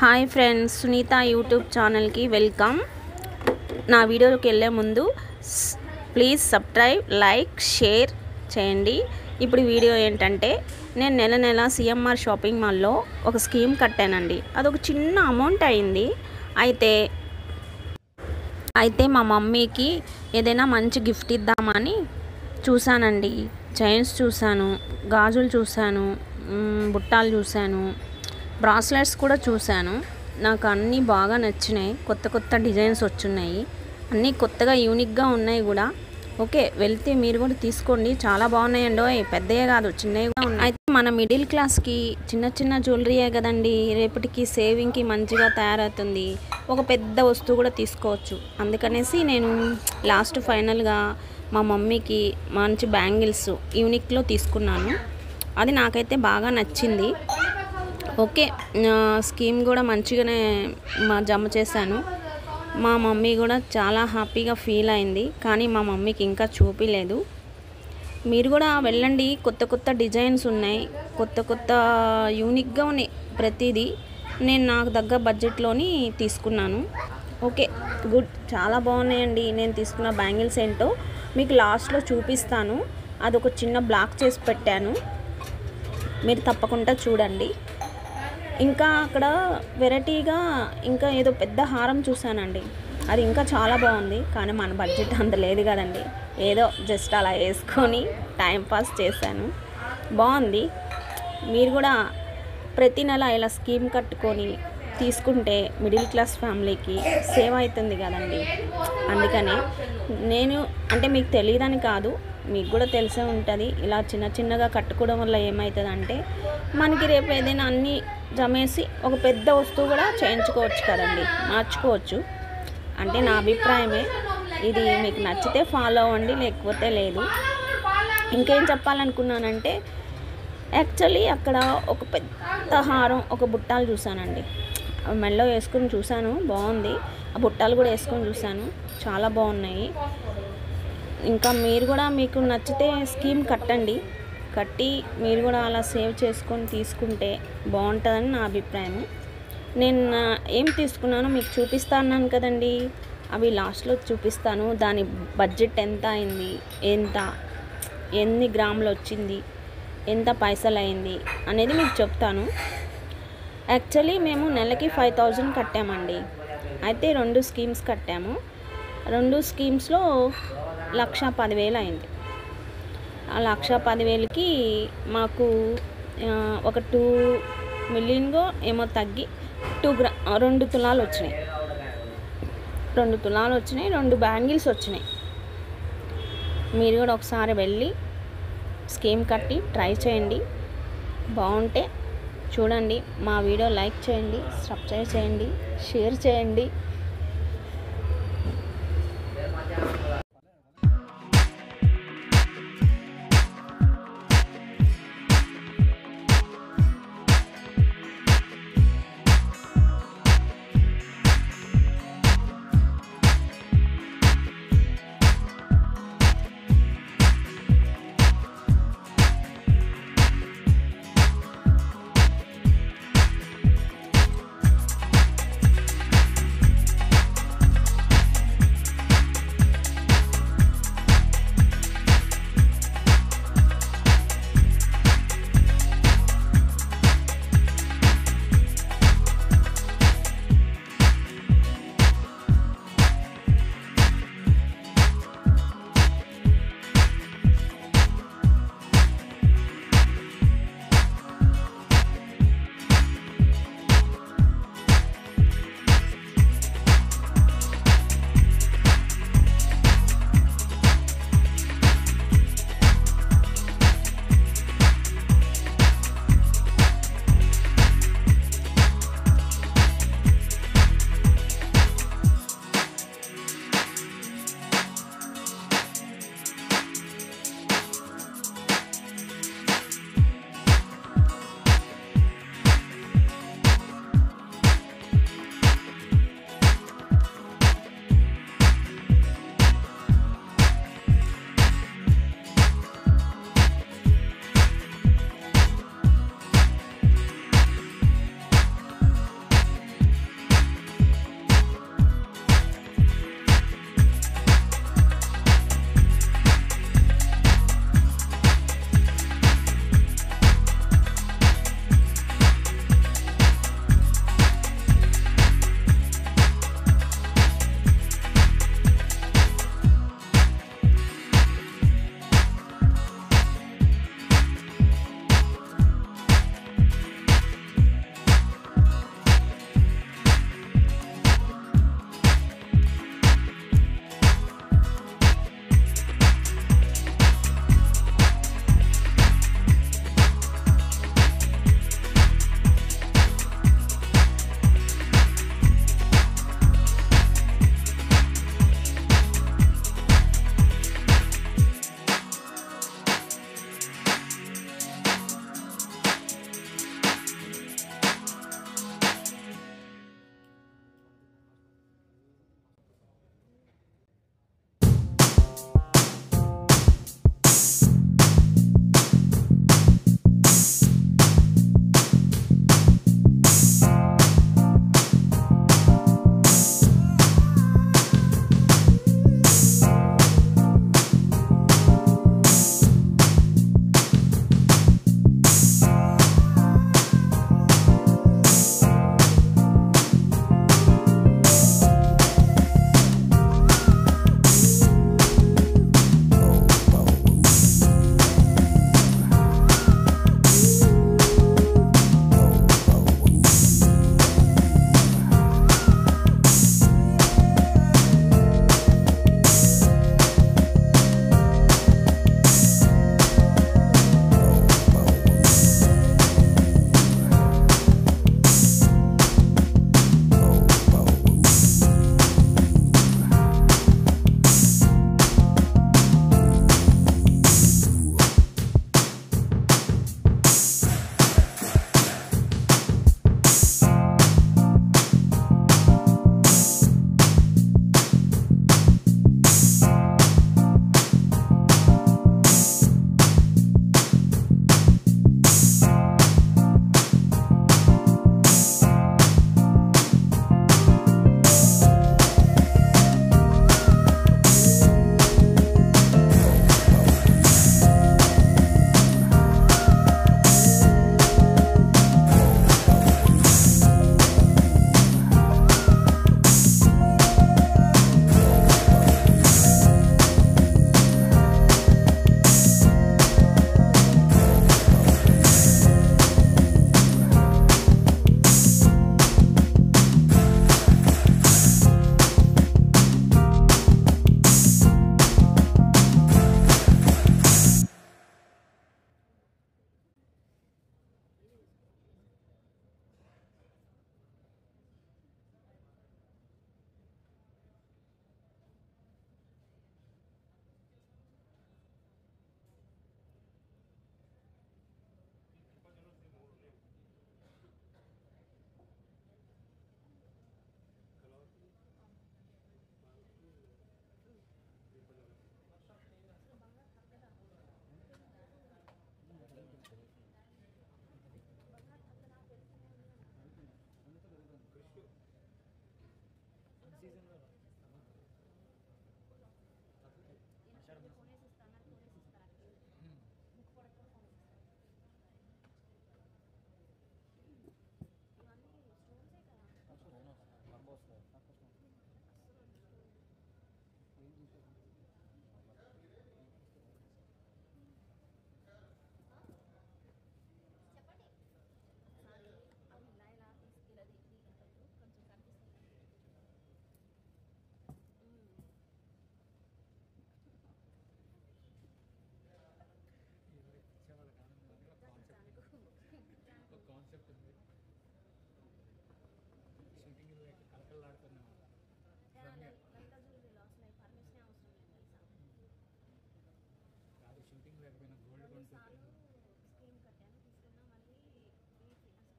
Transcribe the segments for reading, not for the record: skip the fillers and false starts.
Hi friends, Sunitha YouTube ఛానల్కి welcome. నా వీడియోకి వెళ్ళే ముందు ప్లీజ్ సబ్స్క్రైబ్, లైక్, షేర్ చేయండి. ఇప్పుడు వీడియో ఏంటంటే, నేను నెల నెల సిఎంఆర్ షాపింగ్ మాల్లో ఒక స్కీమ్ కట్టానండి. అదొక చిన్న అమౌంట్ అయింది. అయితే మా మమ్మీకి ఏదైనా మంచి గిఫ్ట్ ఇద్దామని చూశానండి. చైన్స్ చూశాను, గాజులు చూశాను, బుట్టాలు చూశాను, బ్రాస్లెట్స్ కూడా చూశాను. నాకు అన్నీ బాగా నచ్చినాయి. కొత్త కొత్త డిజైన్స్ వచ్చున్నాయి, అన్నీ కొత్తగా యూనిక్గా ఉన్నాయి కూడా. ఓకే, వెళ్తే మీరు కూడా తీసుకోండి, చాలా బాగున్నాయండి. పెద్దయే కాదు, చిన్నవిగా ఉన్నాయి. అయితే మన మిడిల్ క్లాస్కి చిన్న చిన్న జ్యువెలరీయే కదండి, రేపటికి సేవింగ్కి మంచిగా తయారవుతుంది. ఒక పెద్ద వస్తువు కూడా తీసుకోవచ్చు. అందుకనేసి నేను లాస్ట్ ఫైనల్గా మా మమ్మీకి మంచి బ్యాంగిల్స్ యూనిక్లో తీసుకున్నాను. అది నాకైతే బాగా నచ్చింది. ఓకే, స్కీమ్ కూడా మంచిగానే జమ చేశాను. మా మమ్మీ కూడా చాలా హ్యాపీగా ఫీల్ అయింది. కానీ మా మమ్మీకి ఇంకా చూపిలేదు. మీరు కూడా వెళ్ళండి, కొత్త కొత్త డిజైన్స్ ఉన్నాయి, కొత్త కొత్త యూనిక్గా ఉన్నాయి ప్రతిదీ. నేను నాకు దగ్గర బడ్జెట్లోని తీసుకున్నాను. ఓకే, గుడ్, చాలా బాగున్నాయండి. నేను తీసుకున్న బ్యాంగిల్స్ ఏంటో మీకు లాస్ట్లో చూపిస్తాను. అదొక చిన్న బ్లాక్ చేసి పెట్టాను, మీరు తప్పకుండా చూడండి. ఇంకా అక్కడ వెరైటీగా ఇంకా ఏదో పెద్ద హారం చూశానండి. అది ఇంకా చాలా బాగుంది. కానీ మన బడ్జెట్ అంత లేదు కదండి. ఏదో జస్ట్ అలా వేసుకొని టైంపాస్ చేశాను. బాగుంది. మీరు కూడా ప్రతి నెల ఇలా స్కీమ్ కట్టుకొని తీసుకుంటే మిడిల్ క్లాస్ ఫ్యామిలీకి సేవ్ అవుతుంది కదండి. అందుకనే నేను మీకు తెలియదని కాదు, మీకు కూడా తెలిసే ఉంటుంది. ఇలా చిన్న చిన్నగా కట్టుకోవడం వల్ల ఏమవుతుందంటే, మనకి రేపు ఏదైనా అన్నీ జమేసి ఒక పెద్ద వస్తువు కూడా చేయించుకోవచ్చు కదండి, మార్చుకోవచ్చు. అంటే నా అభిప్రాయమే. ఇది మీకు నచ్చితే ఫాలో అవ్వండి, లేకపోతే లేదు. ఇంకేం చెప్పాలనుకున్నానంటే, యాక్చువల్లీ అక్కడ ఒక పెద్ద హారం, ఒక బుట్టాలు చూశానండి. మెల్లో వేసుకొని చూశాను, బాగుంది. ఆ బుట్టాలు కూడా వేసుకొని చూశాను, చాలా బాగున్నాయి. ఇంకా మీరు కూడా మీకు నచ్చితే స్కీమ్ కట్టండి. కట్టి మీరు కూడా అలా సేవ్ చేసుకొని తీసుకుంటే బాగుంటుందని నా అభిప్రాయం. నేను ఏం తీసుకున్నానో మీకు చూపిస్తాను కదండి, అవి లాస్ట్లో చూపిస్తాను. దాని బడ్జెట్ ఎంత అయింది, ఎన్ని గ్రాములు వచ్చింది, ఎంత పైసలు అయింది అనేది మీకు చెప్తాను. యాక్చువల్లీ మేము నెలకి 5000 కట్టామండి. అయితే 2 స్కీమ్స్ కట్టాము. 2 స్కీమ్స్లో 1,10,000 అయింది. ఆ 1,10,000కి మాకు ఒక 2 మిలియన్ ఏమో తగ్గి 2 తులాలు వచ్చినాయి. 2 తులాలు వచ్చినాయి, 2 బ్యాంగిల్స్ వచ్చినాయి. మీరు కూడా ఒకసారి వెళ్ళి స్కీమ్ కట్టి ట్రై చేయండి. బాగుంటే చూడండి. మా వీడియో లైక్ చేయండి, సబ్స్క్రైబ్ చేయండి, షేర్ చేయండి. సీజన్లో కొనేసి ఇస్తాను బుక్ పడకుండా కొనేసిస్తాను. ఇవన్నీ స్టోన్సే కదా. ఏం చూసారు? చెప్పండి ఒకసారి అవి ఇలా ఇలా తీసుకెళ్ళది కొంచెం కనిపిస్తుంది. ఇచ్చేవాళ్ళకి ఆనందం ఒక కాన్సెప్ట్ ఉంది. షూటింగ్లో కలకల్లాడుతున్నాం. లలిత జ్యువెలరీలో అసలు పర్మిషన్ అవసరం లేదు తెలుసా. కాదు షూటింగ్ లేకపోయినా గోల్డ్ కొన్నిసార్లు స్క్రీన్ కట్టాను తీసుకున్నా మళ్ళీ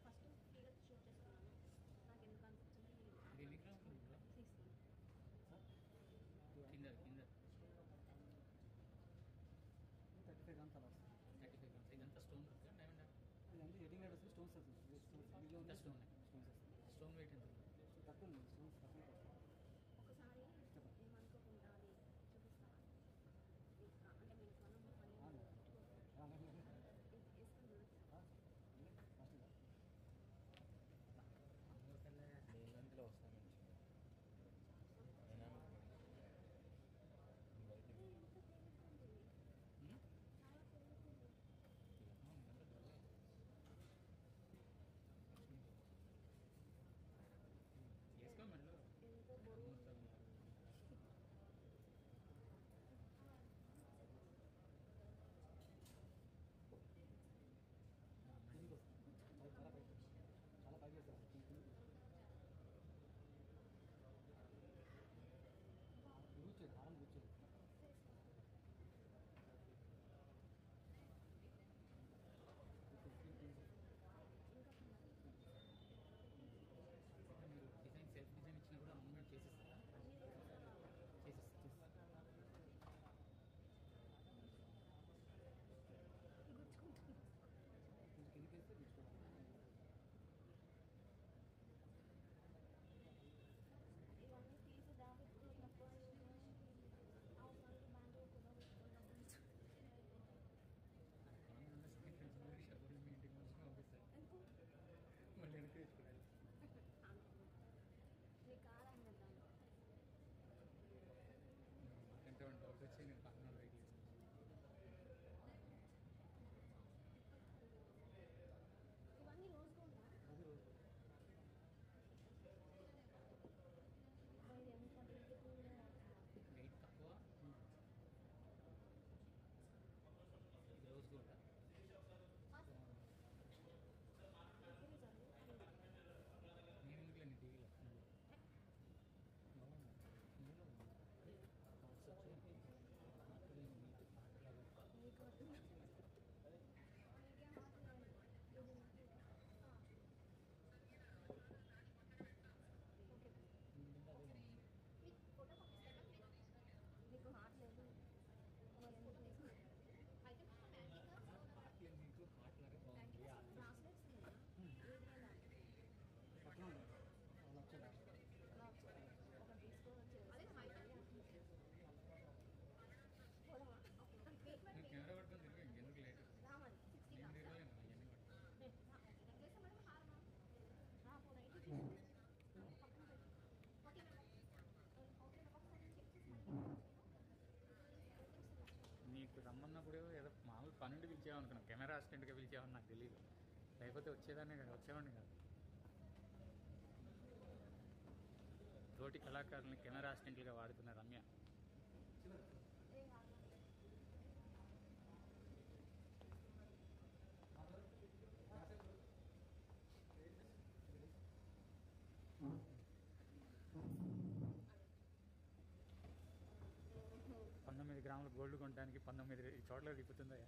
ఫస్ట్ ఫ్రీగా షూట్ చేసుకున్నాను. నాకు ఎందుకు అనిపించింది తీసుకున్నాను. కింద 35 గ్రామ్స్ అలా వస్తుంది. 35 గ్రామ్స్ ఇదంతా స్టోన్ డైమండ్ ఇదంతా 18 గ్రామ్స్ స్టోన్స్ వస్తుంది. స్టోన్ స్టోన్ వెయిట్ ఎంత తక్కువ ఉంది. స్టోన్స్ తక్కువ. ఒకసారి ఏమనుకోకుండా అది చూపిస్తాను అంటే మీకు మనం వేసుకుని నీళ్ళంతలో వస్తాను వేసుకోమండి చాలా పైకి వేస్తారు. కూర్చోదు కారం కూర్చోదు. మీరు డిజైన్ సెల్ఫ్ డిజైన్ ఇచ్చినా కూడా మూమెంట్ చేసేస్తారా? చేసేస్తా. కొంచెం కిందకి వేస్తే గుచ్చుకోవాలి. ఇవన్నీ తీసి దాపెట్టుకున్నప్పుడు అవసరాలు బ్యాంకులో కూడా పెట్టుకున్నప్పుడు మీ ఇంటికి మంచిగా పంపిస్తాను. మళ్ళీ వెనక్కి తెచ్చుకోవాలి. మీ కారం కదా ఎంత డౌట్ వచ్చి నేను పక్కన వెయిట్ చేస్తాను. ఇవన్నీ రోజుగా ఉందా? అది రోజు వెయిట్ తక్కువ. ఇది రోజు కూడా నేను ఎందుకులేండి టీవీలో మీకు హార్ట్ లేదు మీకు హార్ట్ లాగా బాగుంది. బ్రాస్లెట్స్ పక్కన ఒక తీసుకోవచ్చు. నేను కెమెరా పట్టుకొని తిరిగి ఇంకెందుకు లేట్ నేను తిరగలేను అవన్నీ నీకు రమ్మన్నప్పుడు ఏదో మామూలు పనుండి పిలిచేవనుకున్నాను. కెమెరా అసిస్టెంట్గా పిలిచేవని నాకు తెలియదు. లేకపోతే వచ్చేదాన్ని కదా, వచ్చేవాడిని కాదు. తోటి కళాకారులని కెమెరా అసిస్టెంట్లుగా వాడుతున్న రమ్య. $19 గ్రాముల గోల్డ్ కొనడానికి 19 చోట్ల తిప్పుతుందా?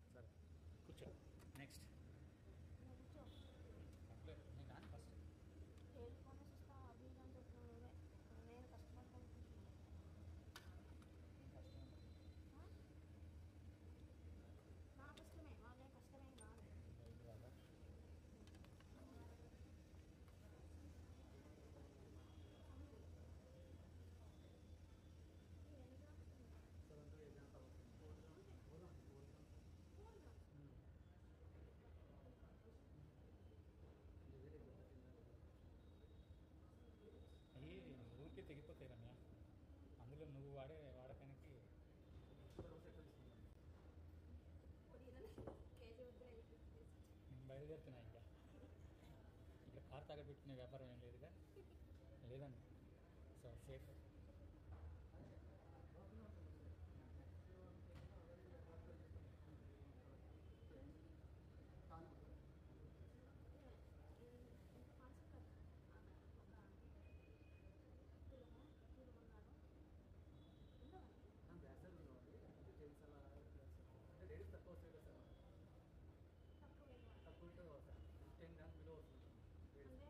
సరే కూర్చో. నెక్స్ట్ ఫస్ట్ నేను కస్టమర్ నా కష్టమే వాళ్ళే కష్టమేం కాదు. తాగట్టు పెట్టుకునే వ్యాపారం ఏం లేదుగా లేదండి. So safe. అంటే లేడీస్ తక్కువ వస్తాయి కదా సార్, తక్కువ ఉంటుంది కదా సార్, 10 గ్రామ్స్ బిలో వస్తుంది లేడీస్.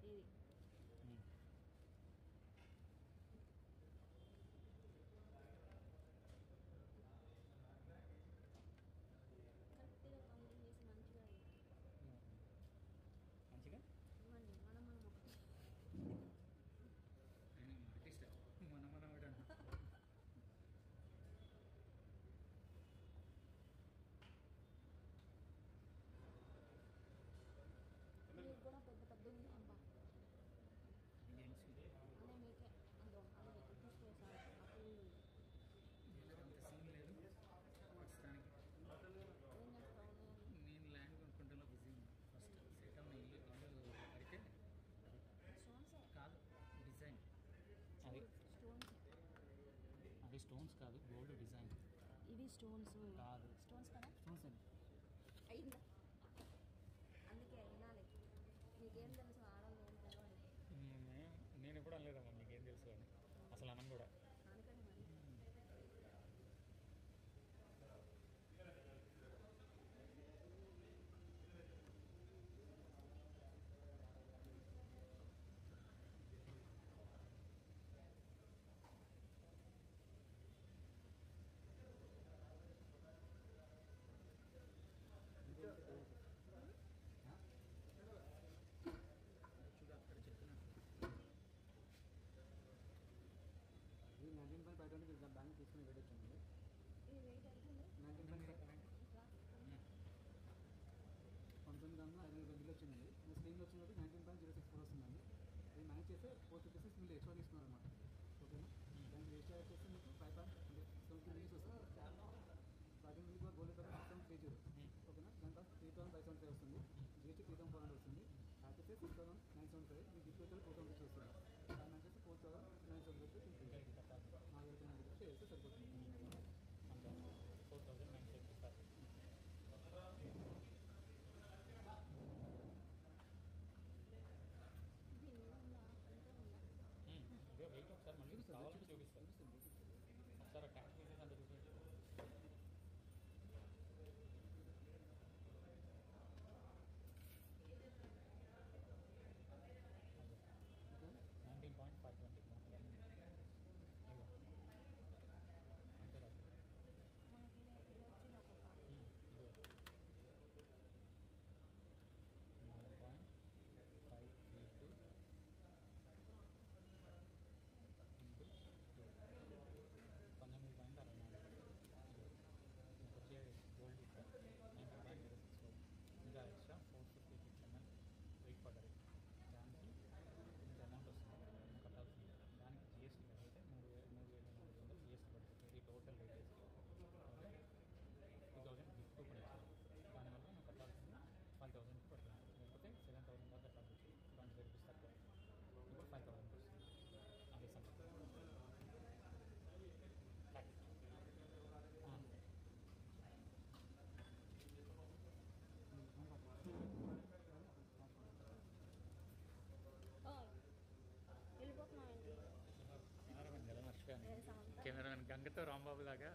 ఇది కరెక్ట్గా కౌంటింగ్ చేసి మంచిగా మంచిగా ఇవ్వండి. మనం ఒకటి బ్రిటిష్ మనం మీరు కూడా పెద్ద పెద్ద ఉంది అబ్బా. గేమ్స్ అదే మీకే అదో అదే తీసుకొచ్చాను అప్పుడు అంత సీన్ లేదు ప్రస్తుతానికి. ఏం చేస్తావు నేను ల్యాండ్ కొనుక్కుంటాలో బిజీ ఉన్నా. ఫస్ట్ సెట్ అన్న ఇల్లు అయితే స్టోన్స్ కాదు డిజైన్ అది స్టోన్స్ అది స్టోన్స్ కాదు గోల్డ్ డిజైన్ ఇవి స్టోన్స్ కాదు. స్టోన్స్ కదా స్టోన్స్ అండి. అయిందా అందుకే వినాలి. నీకేం తెలుసు ఆడవాళ్ళు ఏం తెలవాలి నేను ఎప్పుడు అనలేదమ్మా మీకేం తెలుసు అని. అసలు అనం కూడా అందుకని మరి చూడు అక్కడ చెప్తున్నట్టు ఇది 19.5 బ్యాంక్ తీసుకుని వెయిట్ వచ్చింది. ఇది వెయిట్ అవుతుంది 19,500 బిల్ వచ్చింది. స్క్రీన్లో వచ్చినప్పుడు 19.06 వస్తుందండి. ఇది మ్యాచ్ చేస్తే 456 మీరు ఎక్స్ట్రా తీసుకున్నారు అనమాట. ఓకేనా దానికి రిజిస్టర్ వచ్చేసి మీకు 5.70 మినిట్స్ వస్తుంది. స్టార్టింగ్ మీకు గోల్డ్ పేపర్ 6.30. ఓకేనా దాంట్లో 3,575 వస్తుంది. జిఎస్టీ 3,400 వస్తుంది. యాక్సెస్ 6,975. మీకు గిఫ్ట్ వచ్చేది 4,000 వస్తుంది. దాని వచ్చేసి 4,975 4,975 వేస్తే సరిపోతుంది. 4,975. ఇదే వెయిట్ ఒకసారి మళ్ళీ కావాలని చూపిస్తాను. ఒకసారి ట్యాక్స్ తీసేసి అంత చూపించండి. ఓకే 19.520 అంతే రాదు. మనకి ఇది వచ్చింది ఒక్కొక్క 9.532 వచ్చే గోల్డ్ ఇంకా 19.06 ఇంకా ఎక్స్ట్రా 456 ml వెయిట్ పడ్డది. దానికి ఇంత అమౌంట్ వస్తుంది కట్టాల్సింది. దానికి జిఎస్టీ అయితే 3,400 జిఎస్టీ పడుతుంది. ఇది టోటల్ రేట్ వేసి 2,000 గిఫ్ట్ కూపన్ ఇచ్చారు. దానివల్ల మనం కట్టాల్సింది 5,000 పడుతుంది. లేకపోతే 7,000 దాకా కట్టాల్సి వచ్చింది. 25 రూపీస్ తక్కువ. ఇప్పుడు 5,000 వస్తుంది. అదే సంగతి. వెళ్ళిపోతున్నామండి. కెమెరామెన్ కదా మర్చిపోయాను. ఏ సమంత? కెమెరామెన్ గంగతో రాంబాబు లాగా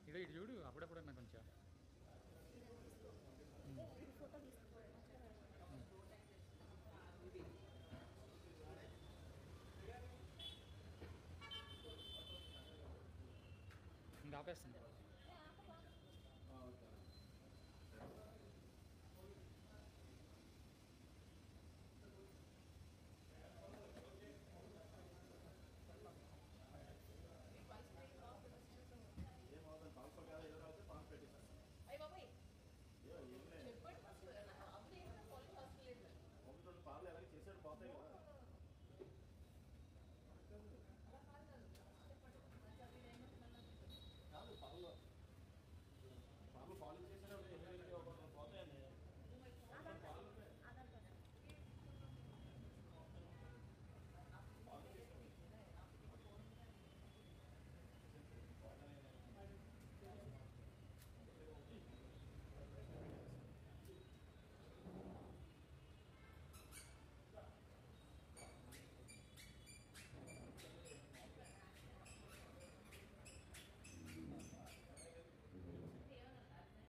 ఇదో ఇటు చూడు అప్పుడప్పుడు నాకు కొంచెం ఫోటో తీసుకోవాలి. ఇంకా ఆపేస్తుంది.